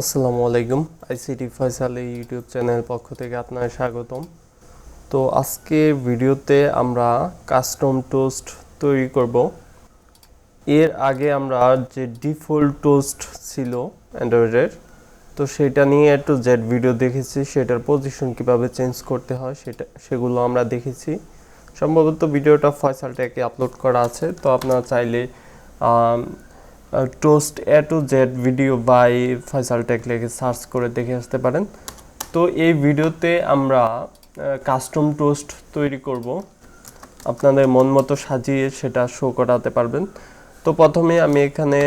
আসসালামু আলাইকুম আইসিটি ফয়সাল এই ইউটিউব চ্যানেল পক্ষ থেকে আপনাদের স্বাগতম। তো আজকে ভিডিওতে আমরা কাস্টম টোস্ট তৈরি করব। এর আগে আমরা যে ডিফল্ট টোস্ট ছিল অ্যান্ড্রয়েডের, তো সেটা নিয়ে একটু জেড ভিডিও দেখেছি, সেটার পজিশন কিভাবে চেঞ্জ করতে হয় সেগুলো আমরা দেখেছি। সম্ভবত ভিডিওটা ফয়সাল টেকে আপলোড করা আছে, তো আপনারা চাইলে toast A to Z video by Faisal tech লিখে সার্চ করে দেখে আসতে পারেন। তো এই ভিডিওতে আমরা কাস্টম টোস্ট তৈরি করব, আপনাদের মন মতো সাজিয়ে সেটা শো করাতে পারবেন। তো প্রথমে আমি এখানে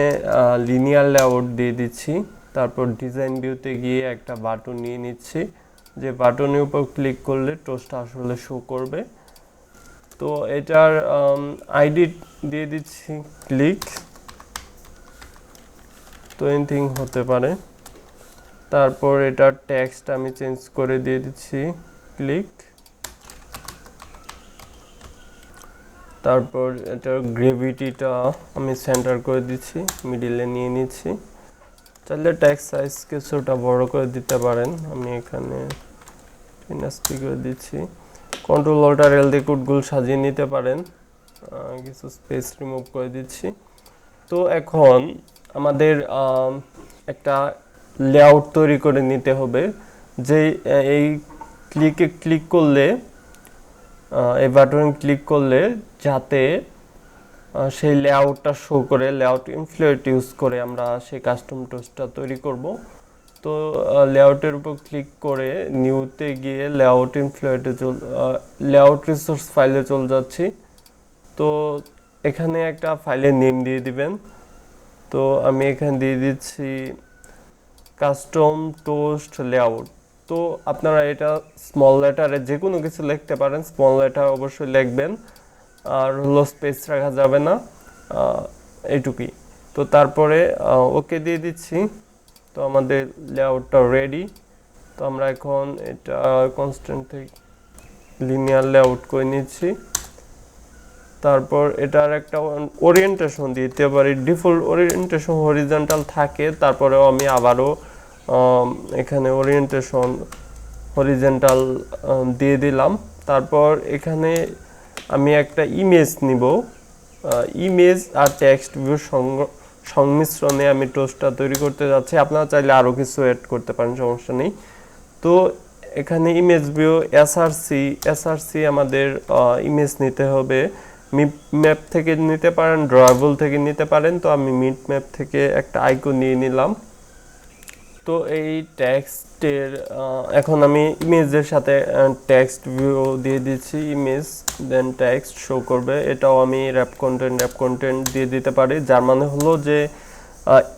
লিনিয়ার লেআউট দিয়ে দিচ্ছি, তারপর ডিজাইন ভিউতে গিয়ে একটা বাটন নিয়ে নিচ্ছি, যে বাটনের উপর ক্লিক করলে টোস্টটা আসলে শো করবে। তো এটার আইডি দিয়ে দিচ্ছি ক্লিক, তো এনিথিং হতে পারে। তারপর এটার টেক্সট আমি চেঞ্জ করে দিয়ে দিচ্ছি ক্লিক। তারপর এটার গ্রেভিটিটা আমি সেন্টার করে দিচ্ছি, মিডিলে নিয়ে নিচ্ছি। চাইলে টেক্সট সাইজ কিছুটা বড় করে দিতে পারেন, আমি এখানে 3 করে দিচ্ছি। কন্ট্রোল অল্টার এল দিয়ে কোডগুলো সাজিয়ে নিতে পারেন, কিছু স্পেস রিমুভ করে দিচ্ছি। তো এখন আমাদের একটা লেআউট তৈরি করে নিতে হবে, যে এই ক্লিক করলে, এই বাটনে ক্লিক করলে যাতে সেই লেআউটটা শো করে, লেআউট ইনফ্লুয়েন্ট ইউজ করে আমরা সেই কাস্টম টোস্টটা তৈরি করব। তো লেআউটের উপর ক্লিক করে নিউতে গিয়ে লেআউট ইনফ্লুয়েন্টে লেআউট রিসোর্স ফাইলে চলে যাচ্ছি। তো এখানে একটা ফাইলের নেম দিয়ে দিবেন। তো আমি এখানে দিয়ে দিচ্ছি কাস্টম টোস্ট লেআউট। তো আপনারা এটা স্মল লেটারে যে কোনো কিছু লিখতে পারেন, স্মল লেটার অবশ্যই লিখবেন, আর হলো স্পেস রাখা যাবে না, এইটুকুই। তো তারপরে ওকে দিয়ে দিচ্ছি। তো আমাদের লেআউটটা রেডি। তো আমরা এখন এটা কনস্ট্যান্ট থেকে লিনিয়ার লেআউট করে নিচ্ছি। তারপর এটার একটা ওরিয়েন্টেশন দিতে পারি, ডিফল্ট ওরিয়েন্টেশন হরিজন্টাল থাকে, তারপরেও আমি আবারও এখানে ওরিয়েন্টেশন হরিজন্টাল দিয়ে দিলাম। তারপর এখানে আমি একটা ইমেজ নিব, ইমেজ আর টেক্সট ভিউ সংমিশ্রণে আমি টোস্টটা তৈরি করতে যাচ্ছি। আপনারা চাইলে আরও কিছু অ্যাড করতে পারেন, সমস্যা নেই। তো এখানে ইমেজ ভিউ এসআরসি আমাদের ইমেজ নিতে হবে, ম্যাপ থেকে নিতে পারেন, ড্রয়েবল থেকে নিতে পারেন। তো আমি মিট ম্যাপ থেকে একটা আইকন নিয়ে নিলাম। তো এই টেক্সটের এখন আমি ইমেজের সাথে টেক্সট ভিউ দিয়ে দিচ্ছি, ইমেজ দেন টেক্সট শো করবে। এটাও আমি র্যাপ কন্টেন্ট দিয়ে দিতে পারি, যার মানে হলো যে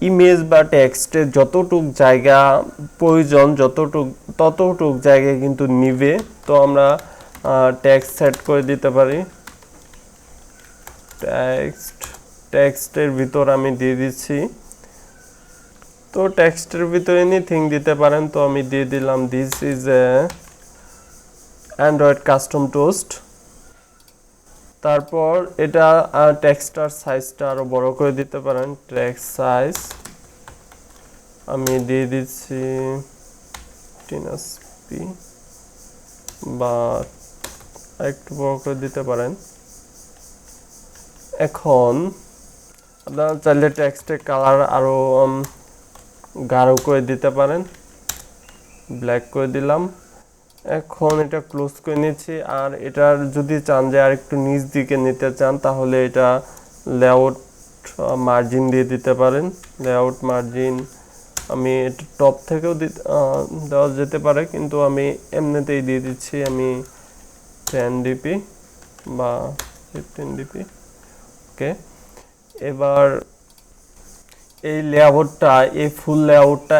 ইমেজ বা টেক্সটের যতটুক জায়গা প্রয়োজন, ততটুক জায়গায় কিন্তু নিবে। তো আমরা টেক্সট সেট করে দিতে পারি, টেক্সটের ভিতর আমি দিয়ে দিচ্ছি। তো টেক্সটের ভিতরে এনিথিং দিতে পারেন, তো আমি দিয়ে দিলাম this is a Android custom toast. তারপর এটা টেক্সটার সাইজটা আরও বড় করে দিতে পারেন, টেক্সট সাইজ আমি দিয়ে দিচ্ছি 10SP বা একটু বড় করে দিতে পারেন। এখন আপনারা চাইলে টেক্সটের কালার আরও গাঢ় করে দিতে পারেন, ব্ল্যাক করে দিলাম। এখন এটা ক্লোজ করে নিচ্ছি। আর এটার যদি চান যে আর একটু নিচ দিকে নিতে চান, তাহলে এটা লেআউট মার্জিন দিয়ে দিতে পারেন। লেআউট মার্জিন আমি এটা টপ থেকেও দেওয়া যেতে পারে, কিন্তু আমি এমনিতেই দিয়ে দিচ্ছি, আমি 10dp বা 15dp। ওকে, এবার এই লেআউটটা, এই ফুল লেআউটটা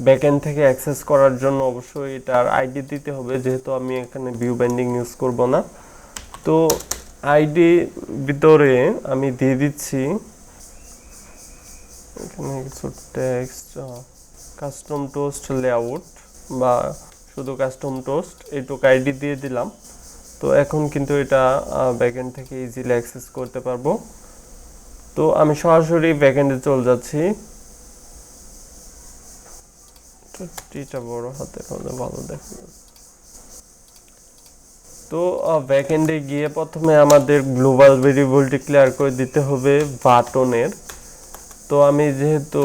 ব্যাকএন্ড থেকে অ্যাক্সেস করার জন্য অবশ্যই এটার আইডি দিতে হবে, যেহেতু আমি এখানে ভিউ বাইন্ডিং ইউজ করব না। তো আইডি ভিতরে আমি দিয়ে দিচ্ছি এখানে কিছু টেক্সট, কাস্টম টোস্ট লেআউট বা শুধু কাস্টম টোস্ট, এইটুকু আইডি দিয়ে দিলাম। তো এখন কিন্তু এটা ব্যাকএন্ড থেকে ইজিলি অ্যাক্সেস করতে পারবো। তো আমি সরাসরি ব্যাকএন্ডে চলে যাচ্ছি। টিটা বড় হাতের হলে ভালো দেখো। তো ব্যাকএন্ডে গিয়ে প্রথমে আমাদের গ্লোবাল ভেরিয়েবল ডিক্লেয়ার করে দিতে হবে বাটনের। তো আমি যেহেতু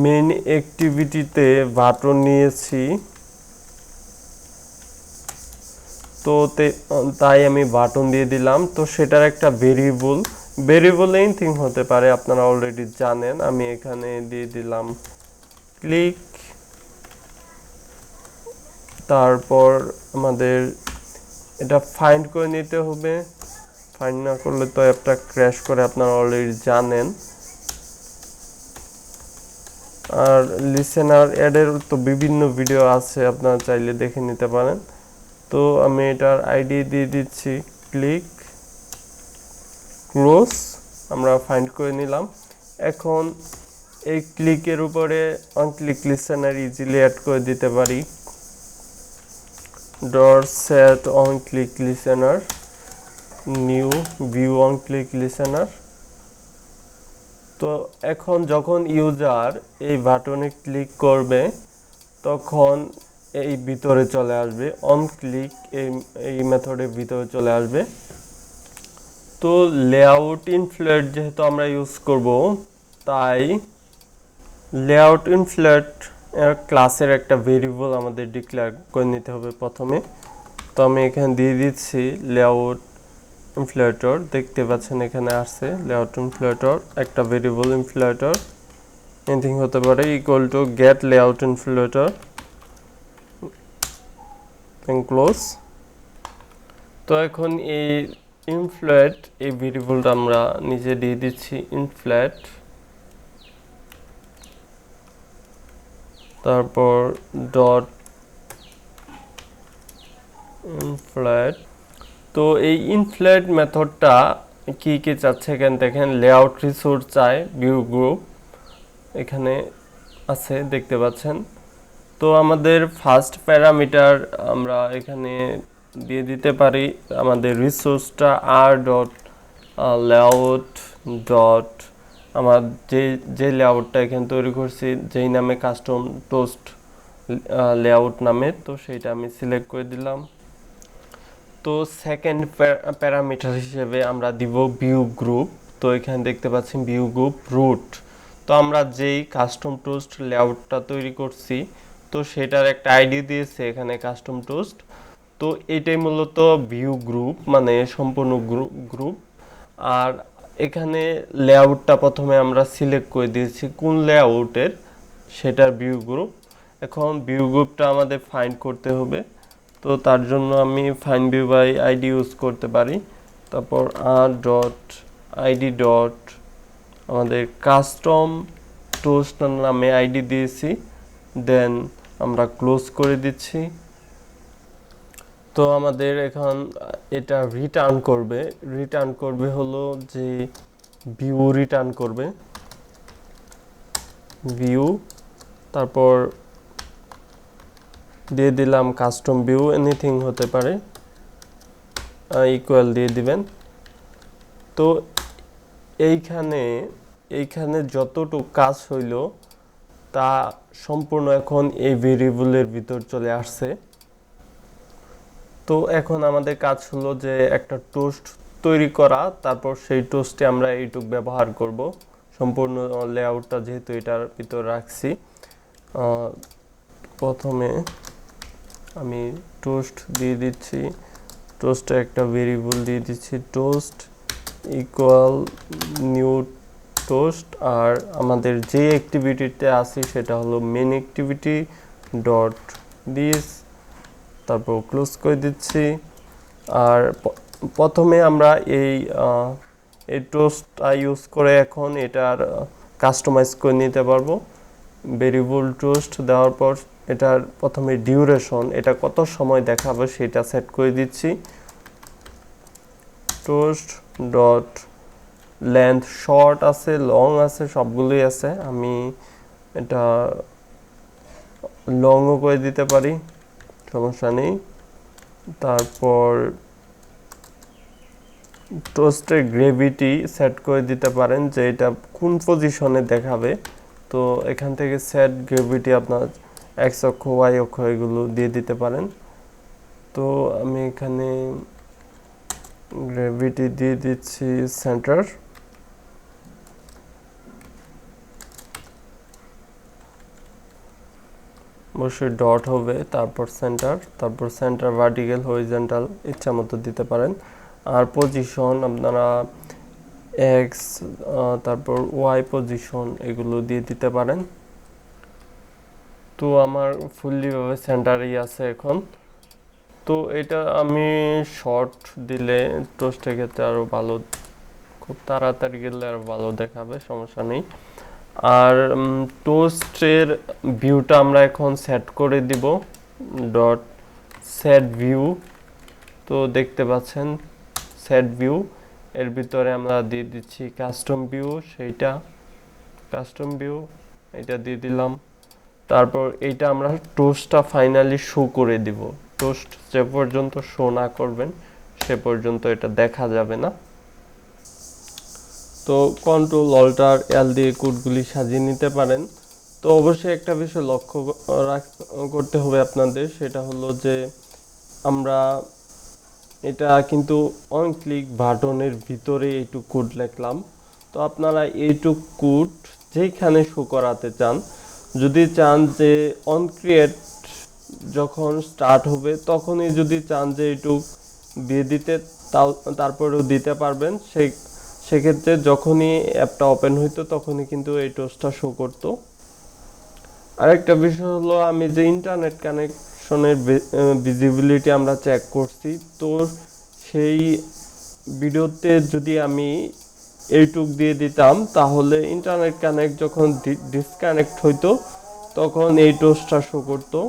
মেইন অ্যাক্টিভিটিতে বাটন নিয়েছি, তো তাই আমি বাটন দিয়ে দিলাম। তো সেটার একটা ভেরিয়েবল এনিথিং হতে পারে, আপনারা অলরেডি জানেন। আমি এখানে দিয়ে দিলাম ক্লিক। তারপর আমাদের এটা ফাইন্ড করে নিতে হবে, ফাইন্ড না করলে তো অ্যাপটা ক্র্যাশ করে, আপনারা অলরেডি জানেন। আর লিসেনার অ্যাডের তো বিভিন্ন ভিডিও আছে, আপনারা চাইলে দেখে নিতে পারেন। তো আমি এটার আইডি দিয়ে দিচ্ছি ক্লিক ক্লোজ, আমরা ফাইন্ড করে নিলাম। এখন এই ক্লিকের উপরে on click listener easily add করে দিতে পারি, dot set on click listener new view on click listener. তো এখন যখন ইউজার এই বাটনে ক্লিক করবে তখন এই ভিতরে চলে আসবে, অন ক্লিক এই মেথডের ভিতরে চলে আসবে। তো লেআউট ইনফ্লেট যেহেতু আমরা ইউজ করব, তাই লেআউট ইনফ্লেট ক্লাসের একটা ভেরিয়েবল আমাদের ডিক্লেয়ার করে নিতে হবে প্রথমে। তো আমি এখানে দিয়ে দিচ্ছি লেআউট ইনফ্লেটর, দেখতে পাচ্ছেন এখানে আসছে লেআউট ইনফ্লেটর, একটা ভেরিয়েবল ইনফ্লেটর এনিথিং হতে পারে, equal to get layout inflater close. তো এখন এই ইনফ্লেট এই ভেরিয়েবলটা আমরা নিচে দিয়ে দিচ্ছি ইনফ্লেট, তারপর ডট ইনফ্লেট। তো এই ইনফ্লেট মেথডটা কি কি চাচ্ছে এখানে দেখেন, লেআউট রিসোর্স চায়, ভিউ গ্রুপ এখানে আছে দেখতে পাচ্ছেন। তো আমাদের ফার্স্ট প্যারামিটার আমরা এখানে দিয়ে দিতে পারি আমাদের রিসোর্সটা আর ডট লেআউট ডট, আমার যে লেআউটটা এখানে তৈরি করছি যেই নামে কাস্টম টোস্ট লেআউট নামে, তো সেইটা আমি সিলেক্ট করে দিলাম। তো সেকেন্ড প্যারামিটার হিসেবে আমরা দিব ভিউ গ্রুপ। তো এখানে দেখতে পাচ্ছেন ভিউ গ্রুপ রুট। তো আমরা যেই কাস্টম টোস্ট লেআউটটা তৈরি করছি তো সেটার একটা আইডি দিয়েছে এখানে কাস্টম টোস্ট। তো এটাই মূলত ভিউ গ্রুপ, মানে সম্পূর্ণ গ্রুপ। আর এখানে লেআউটটা প্রথমে আমরা সিলেক্ট করে দিয়েছি কোন লেআউটের, সেটার ভিউ গ্রুপ। এখন ভিউ গ্রুপটা আমাদের ফাইন্ড করতে হবে। তো তার জন্য আমি find view by ID use করতে পারি। তারপর আর ডট আইডি ডট আমাদের কাস্টম টোস্ট নামে আইডি দিয়েছি, দেন আমরা ক্লোজ করে দিচ্ছি। তো আমাদের এখন এটা রিটার্ন করবে হলো যে ভিউ রিটার্ন করবে ভিউ, তারপর দিয়ে দিলাম কাস্টম ভিউ, এনিথিং হতে পারে, ইকুয়াল দিয়ে দিবেন। তো এইখানে যতটুকু কাজ হইল তা সম্পূর্ণ এখন এই ভেরিয়েবলের ভিতর চলে আসছে। তো এখন আমাদের কাজ হলো যে একটা টোস্ট তৈরি করা, তারপর সেই টোস্টে আমরা এইটুক ব্যবহার করব, সম্পূর্ণ লেআউটটা যেহেতু এটার ভিতর রাখছি। প্রথমে আমি টোস্ট দিয়ে দিচ্ছি, টোস্টে একটা ভেরিয়েবল দিয়ে দিচ্ছি টোস্ট ইকুয়াল নিউ টোস্ট। আর আমাদের যে অ্যাক্টিভিটিতে আছি সেটা হলো মেন অ্যাক্টিভিটি ডট দিস, তারপর ক্লোজ করে দিচ্ছি। আর প্রথমে আমরা এই টোস্টটা ইউজ করে এখন এটার কাস্টমাইজ করে নিতে পারবো। ভেরিয়েবল টোস্ট দেওয়ার পর এটার প্রথমে ডিউরেশন, এটা কত সময় দেখাবে সেটা সেট করে দিচ্ছি, টোস্ট ডট লেন্থ, শর্ট আছে লং আছে সবগুলোই আছে, আমি এটা লংও করে দিতে পারি, সমস্যা নেই। তারপর টোস্টের গ্রেভিটি সেট করে দিতে পারেন যে এটা কোন পজিশনে দেখাবে, তো এখান থেকে সেট গ্র্যাভিটি আপনার এক্স অক্ষ ওয়াই অক্ষ এগুলো দিয়ে দিতে পারেন। তো আমি এখানে গ্র্যাভিটি দিয়ে দিচ্ছি সেন্টার, অবশ্যই ডট হবে, তারপর সেন্টার ভার্টিক্যাল হরিজন্টাল ইচ্ছা মতো দিতে পারেন। আর পজিশন আপনারা এক্স তারপর ওয়াই পজিশন এগুলো দিয়ে দিতে পারেন। তো আমার ফুললি ভাবে সেন্টারেই আছে এখন। তো এটা আমি শর্ট দিলে টোস্টের ক্ষেত্রে আরও ভালো, খুব তাড়াতাড়ি গেলে আরও ভালো দেখাবে, সমস্যা নেই। আর টোস্টের ভিউটা আমরা এখন সেট করে দিব, ডট সেট ভিউ। তো দেখতে পাচ্ছেন সেট ভিউ, এর ভিতরে আমরা দিয়ে দিচ্ছি কাস্টম ভিউ, কাস্টম ভিউ এটা দিয়ে দিলাম। তারপর এইটা আমরা টোস্টটা ফাইনালি শো করে দিব। টোস্ট যে পর্যন্ত শো না করবেন সে পর্যন্ত এটা দেখা যাবে না। তো কন্ট্রোল অল্টার এল দিয়ে কোডগুলি সাজিয়ে নিতে পারেন। তো অবশ্যই একটা বিষয় লক্ষ্য করতে হবে আপনাদের, সেটা হলো যে আমরা এটা কিন্তু অন ক্লিক বাটনের ভিতরে এইটুক কোড লিখলাম। তো আপনারা এইটুক কোড যেখানে শো করাতে চান, যদি চান যে অন ক্রিয়েট যখন স্টার্ট হবে তখনই যদি চান যে এইটুক দিয়ে দিতে, তারপরেও দিতে পারবেন। সেক্ষেত্রে যখনই অ্যাপটা ওপেন হইতো তখনই কিন্তু এই টোস্টটা শো করতো। আরেকটা বিষয় হলো আমি যে ইন্টারনেট কানেকশনের ভিজিবিলিটি আমরা চেক করছি, তো সেই ভিডিওতে যদি আমি এইটুক দিয়ে দিতাম তাহলে ইন্টারনেট কানেক্ট যখন ডিসকানেক্ট হইতো তখন এই টোস্টটা শো করতো।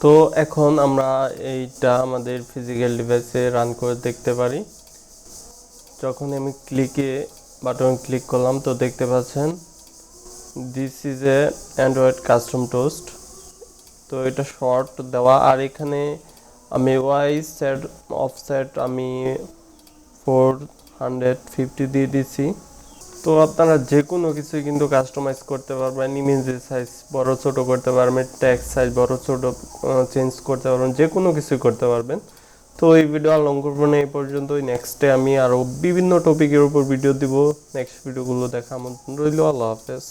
তো এখন আমরা এইটা আমাদের ফিজিক্যাল ডিভাইসে রান করে দেখতে পারি। যখন আমি বাটন ক্লিক করলাম তো দেখতে পাচ্ছেন this is a Android custom toast. তো এটা শর্ট দেওয়া, আর এখানে আমি ওয়াই সেট অফসেট আমি 450 দিয়ে দিচ্ছি। তো আপনারা যে কোনো কিছুই কিন্তু কাস্টমাইজ করতে পারবেন, ইমেজের সাইজ বড় ছোট করতে পারবেন, টেক্সট সাইজ বড় ছোট চেঞ্জ করতে পারবেন, যে কোনো কিছুই করতে পারবেন। তো এই ভিডিও আর লং করবো না, এই পর্যন্তই। নেক্সটে আমি আরও বিভিন্ন টপিকের উপর ভিডিও দিব। নেক্সট ভিডিওগুলো দেখা আমন্ত্রণ রইল। আল্লাহ হাফেজ।